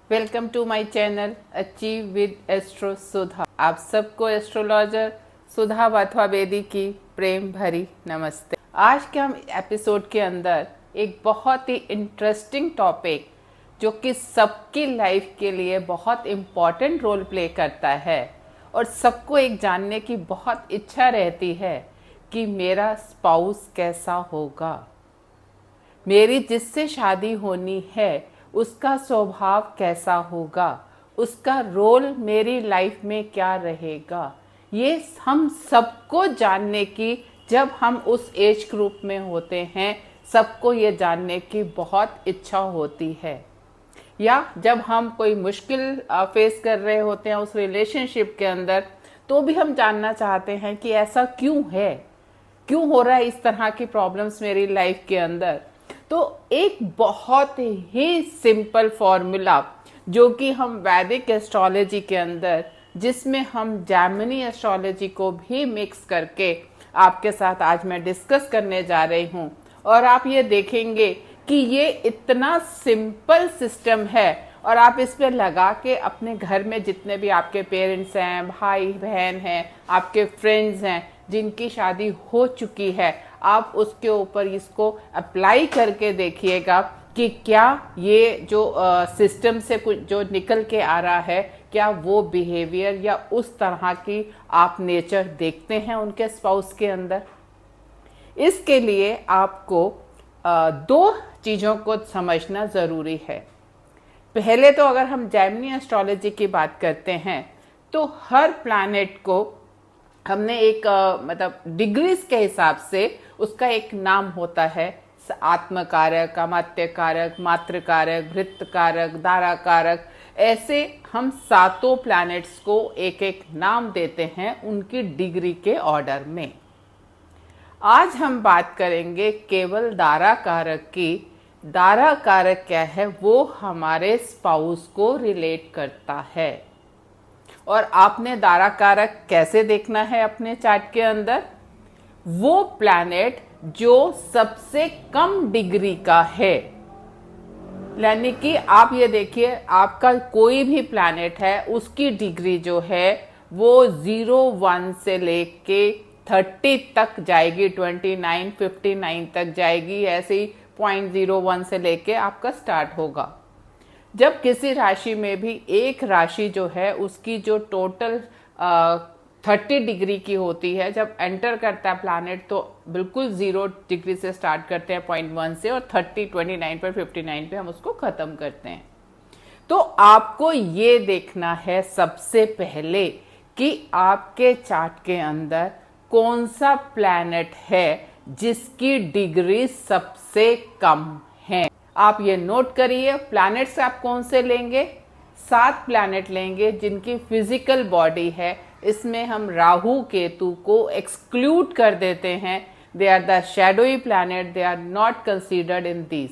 Welcome to my channel achieve with astro Sudha. आप सबको astrologer सुधा वाथवा बेदी की प्रेम भरी नमस्ते। आज के हम एपिसोड के अंदर एक बहुत ही इंटरेस्टिंग टॉपिक जो कि सबकी लाइफ के लिए बहुत इम्पॉर्टेंट रोल प्ले करता है और सबको एक जानने की बहुत इच्छा रहती है कि मेरा स्पाउस कैसा होगा, मेरी जिससे शादी होनी है उसका स्वभाव कैसा होगा, उसका रोल मेरी लाइफ में क्या रहेगा। ये हम सबको जानने की, जब हम उस एज ग्रुप में होते हैं, सबको ये जानने की बहुत इच्छा होती है। या जब हम कोई मुश्किल फेस कर रहे होते हैं उस रिलेशनशिप के अंदर, तो भी हम जानना चाहते हैं कि ऐसा क्यों है, क्यों हो रहा है इस तरह की प्रॉब्लम्स मेरी लाइफ के अंदर। तो एक बहुत ही सिंपल फॉर्मूला जो कि हम वैदिक एस्ट्रोलॉजी के अंदर, जिसमें हम जैमिनी एस्ट्रोलॉजी को भी मिक्स करके आपके साथ आज मैं डिस्कस करने जा रही हूँ। और आप ये देखेंगे कि ये इतना सिंपल सिस्टम है और आप इस पे लगा के अपने घर में जितने भी आपके पेरेंट्स हैं, भाई बहन हैं, आपके फ्रेंड्स हैं जिनकी शादी हो चुकी है, आप उसके ऊपर इसको अप्लाई करके देखिएगा कि क्या ये जो सिस्टम से कुछ जो निकल के आ रहा है, क्या वो बिहेवियर या उस तरह की आप नेचर देखते हैं उनके स्पाउस के अंदर। इसके लिए आपको दो चीज़ों को समझना ज़रूरी है। पहले तो अगर हम जैमिनी एस्ट्रोलॉजी की बात करते हैं तो हर प्लैनेट को हमने एक मतलब डिग्रीज के हिसाब से उसका एक नाम होता है। आत्मकारक, अमात्य कारक, मातृकारक, भृत्य दारा कारक, ऐसे हम सातों प्लैनेट्स को एक एक नाम देते हैं उनकी डिग्री के ऑर्डर में। आज हम बात करेंगे केवल दारा कारक की। दारा कारक क्या है, वो हमारे स्पाउस को रिलेट करता है। और आपने दारा कारक कैसे देखना है अपने चार्ट के अंदर, वो प्लैनेट जो सबसे कम डिग्री का है। यानी कि आप ये देखिए, आपका कोई भी प्लैनेट है उसकी डिग्री जो है वो 0, 1 से लेके 30 तक जाएगी, 29, 59 तक जाएगी। ऐसे ही 0.01 से लेके आपका स्टार्ट होगा। जब किसी राशि में भी एक राशि जो है उसकी जो टोटल 30 डिग्री की होती है, जब एंटर करता है प्लैनेट तो बिल्कुल 0 डिग्री से स्टार्ट करते हैं 0.1 से, और 29 पर 59 पे हम उसको खत्म करते हैं। तो आपको ये देखना है सबसे पहले कि आपके चार्ट के अंदर कौन सा प्लैनेट है जिसकी डिग्री सबसे कम है। आप ये नोट करिए, प्लैनेट्स आप कौन से लेंगे, 7 प्लैनेट लेंगे जिनकी फिजिकल बॉडी है। इसमें हम राहु केतु को एक्सक्लूड कर देते हैं। They are the shadowy planet, they are not considered in this.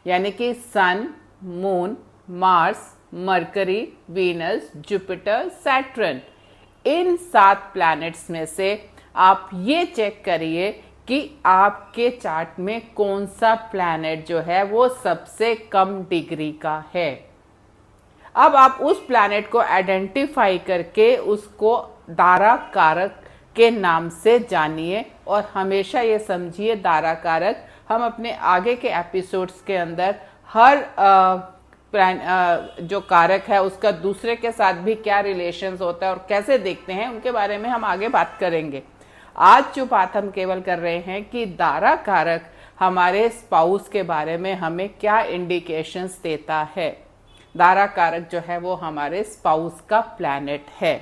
यानी कि sun, moon, Mars, Mercury, Venus, Jupiter, Saturn, इन 7 प्लैनेट्स में से आप ये चेक करिए कि आपके चार्ट में कौन सा प्लैनेट जो है वो सबसे कम डिग्री का है। अब आप उस प्लैनेट को आइडेंटिफाई करके उसको दारा कारक के नाम से जानिए। और हमेशा ये समझिए, दारा कारक हम अपने आगे के एपिसोड्स के अंदर हर जो कारक है उसका दूसरे के साथ भी क्या रिलेशंस होता है और कैसे देखते हैं, उनके बारे में हम आगे बात करेंगे। आज जो बात हम केवल कर रहे हैं कि दारा कारक हमारे स्पाउस के बारे में हमें क्या इंडिकेशंस देता है। दारा कारक जो है वो हमारे स्पाउस का प्लैनेट है।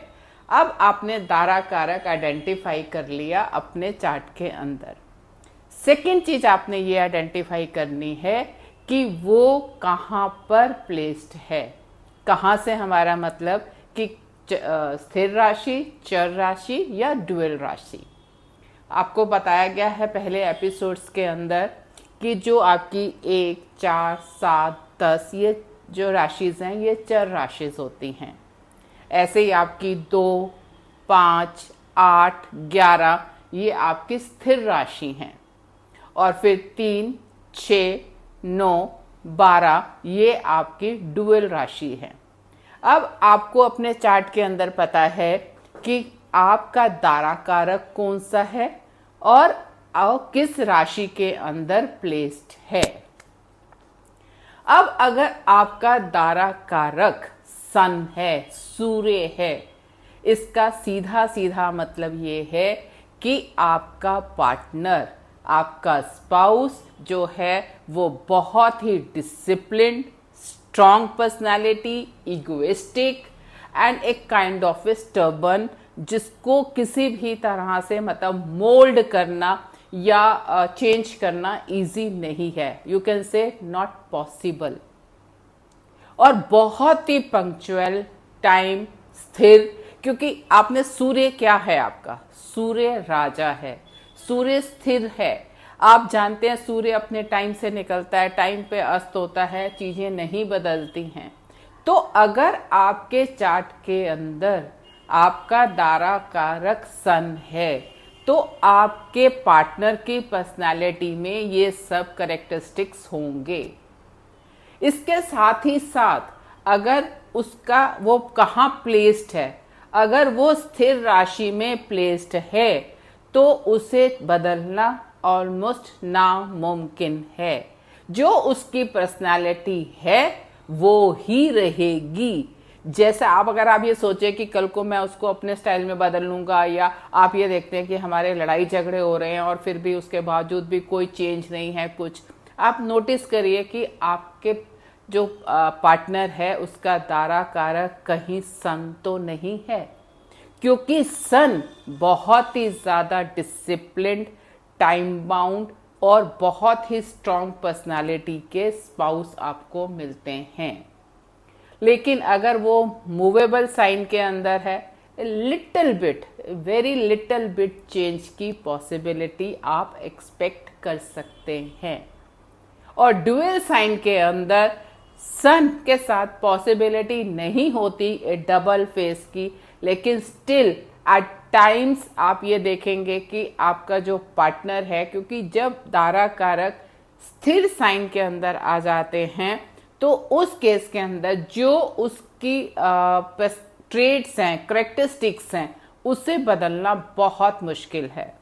अब आपने दारा कारक आइडेंटिफाई कर लिया अपने चार्ट के अंदर। सेकेंड चीज आपने ये आइडेंटिफाई करनी है कि वो कहाँ पर प्लेस्ड है। कहाँ से हमारा मतलब कि स्थिर राशि, चर राशि या ड्यूअल राशि। आपको बताया गया है पहले एपिसोड्स के अंदर कि जो आपकी 1, 4, 7, 10 ये जो राशिज हैं ये चर राशिज होती हैं। ऐसे ही आपकी 2, 5, 8, 11 ये आपकी स्थिर राशि हैं। और फिर 3, 6, 9 12 ये आपकी डुअल राशि है। अब आपको अपने चार्ट के अंदर पता है कि आपका दारा कारक कौन सा है और किस राशि के अंदर प्लेस्ड है। अब अगर आपका दारा कारक सन है, सूर्य है, इसका सीधा सीधा मतलब ये है कि आपका पार्टनर, आपका स्पाउस जो है वो बहुत ही disciplined, strong personality, egoistic and एक काइंड ऑफ ए स्टर्बन, जिसको किसी भी तरह से मतलब मोल्ड करना या चेंज करना इजी नहीं है, you can say not possible. और बहुत ही पंक्चुअल, टाइम स्थिर, क्योंकि आपने सूर्य क्या है, आपका सूर्य राजा है, सूर्य स्थिर है। आप जानते हैं सूर्य अपने टाइम से निकलता है, टाइम पे अस्त होता है, चीजें नहीं बदलती हैं। तो अगर आपके चार्ट के अंदर आपका दारा कारक सन है तो आपके पार्टनर की पर्सनालिटी में ये सब कैरेक्टरिस्टिक्स होंगे। इसके साथ ही साथ अगर उसका वो कहाँ प्लेस्ड है, अगर वो स्थिर राशि में प्लेस्ड है तो उसे बदलना ऑलमोस्ट नामुमकिन है। जो उसकी पर्सनालिटी है वो ही रहेगी। जैसे अगर आप ये सोचे कि कल को मैं उसको अपने स्टाइल में बदल लूंगा, या आप ये देखते हैं कि हमारे लड़ाई झगड़े हो रहे हैं और फिर भी उसके बावजूद भी कोई चेंज नहीं है कुछ, आप नोटिस करिए कि आपके जो पार्टनर है उसका दारा कारक कहीं सन तो नहीं है, क्योंकि सन बहुत ही ज्यादा डिसिप्लिन्ड, टाइम बाउंड और बहुत ही स्ट्रॉन्ग पर्सनालिटी के स्पाउस आपको मिलते हैं। लेकिन अगर वो मूवेबल साइन के अंदर है, little bit, very little bit change की पॉसिबिलिटी आप एक्सपेक्ट कर सकते हैं। और ड्यूअल साइन के अंदर सन के साथ पॉसिबिलिटी नहीं होती डबल फेस की, लेकिन स्टिल एट टाइम्स आप ये देखेंगे कि आपका जो पार्टनर है, क्योंकि जब दारा कारक स्थिर साइन के अंदर आ जाते हैं तो उस केस के अंदर जो उसकी ट्रेड्स हैं, करेक्टरिस्टिक्स हैं, उसे बदलना बहुत मुश्किल है।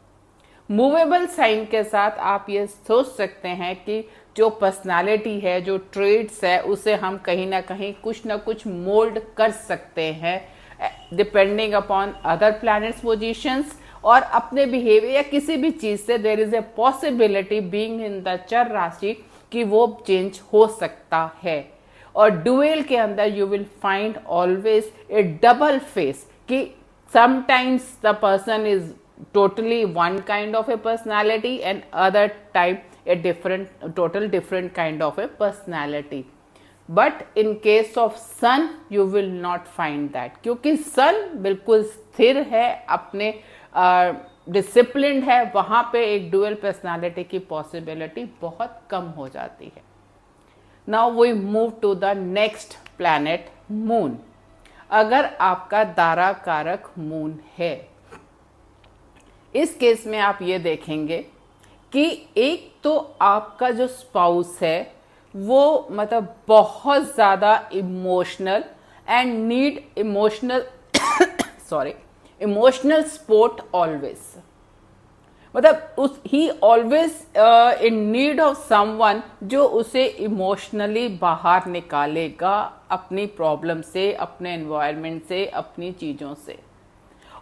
मूवेबल साइन के साथ आप ये सोच सकते हैं कि जो पर्सनालिटी है, जो ट्रेड्स है, उसे हम कहीं ना कहीं कुछ ना कुछ मोल्ड कर सकते हैं depending upon other planets positions और अपने बिहेवियर या किसी भी चीज से there is a possibility being in the चर राशि कि वो चेंज हो सकता है। और डुएल के अंदर you will find always a double face कि sometimes the person is totally one kind of a personality and other time a total different kind of a personality, but in case of sun you will not find that, क्योंकि sun बिल्कुल स्थिर है, अपने disciplined है, वहां पे एक dual personality की पॉसिबिलिटी बहुत कम हो जाती है। Now we move to the next planet, moon. अगर आपका दारा कारक मून है, इस केस में आप ये देखेंगे कि एक तो आपका जो स्पाउस है वो मतलब बहुत ज़्यादा emotional and need emotional emotional support always, मतलब he always in need of someone जो उसे इमोशनली बाहर निकालेगा अपनी प्रॉब्लम से, अपने एनवायरनमेंट से, अपनी चीज़ों से।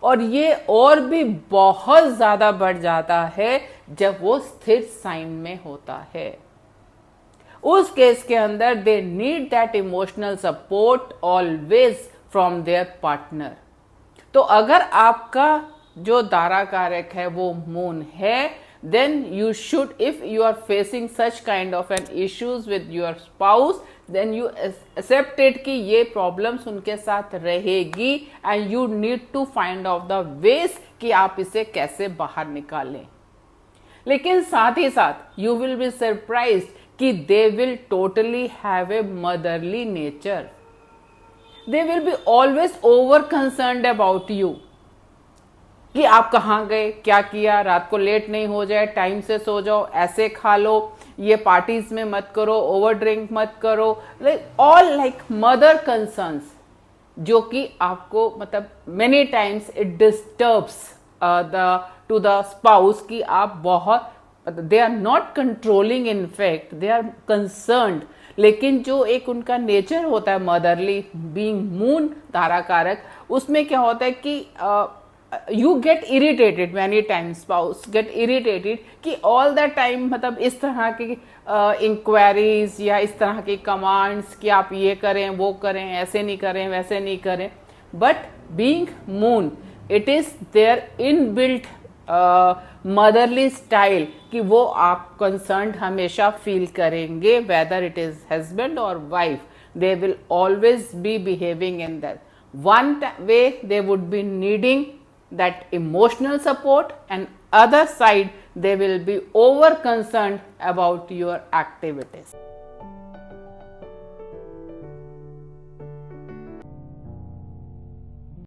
और ये और भी बहुत ज्यादा बढ़ जाता है जब वो स्थिर साइन में होता है। उस केस के अंदर they need that emotional support always from there partner. तो अगर आपका जो दारा कारक है वो मून है, then you should, if you are facing such kind of an issues with your spouse, then you accept it कि ये problems उनके साथ रहेगी and you need to find out the ways कि आप इसे कैसे बाहर निकालें। लेकिन साथ ही साथ you will be surprised कि they will totally have a motherly nature. They will be always over concerned about you. कि आप कहाँ गए, क्या किया, रात को लेट नहीं हो जाए, टाइम से सो जाओ, ऐसे खा लो, ये पार्टीज में मत करो, ओवर ड्रिंक मत करो, ऑल लाइक मदर कंसर्न्स, जो कि आपको मतलब many times it disturbs the to the spouse कि आप बहुत, they are not controlling, in fact they are concerned, लेकिन जो एक उनका नेचर होता है मदरली, बीइंग मून धाराकारक, उसमें क्या होता है कि you get irritated many times, spouse get irritated कि ऑल द टाइम मतलब इस तरह की इंक्वायरीज या इस तरह की कमांड्स कि आप ये करें वो करें, ऐसे नहीं करें वैसे नहीं करें, but being moon it is there in built motherly style कि वो आप कंसर्न्ड हमेशा फील करेंगे, वेदर इट इज हस्बैंड और wife, they will always be behaving in that one way. They would be needing that emotional support, and other side they will be over concerned about your activities.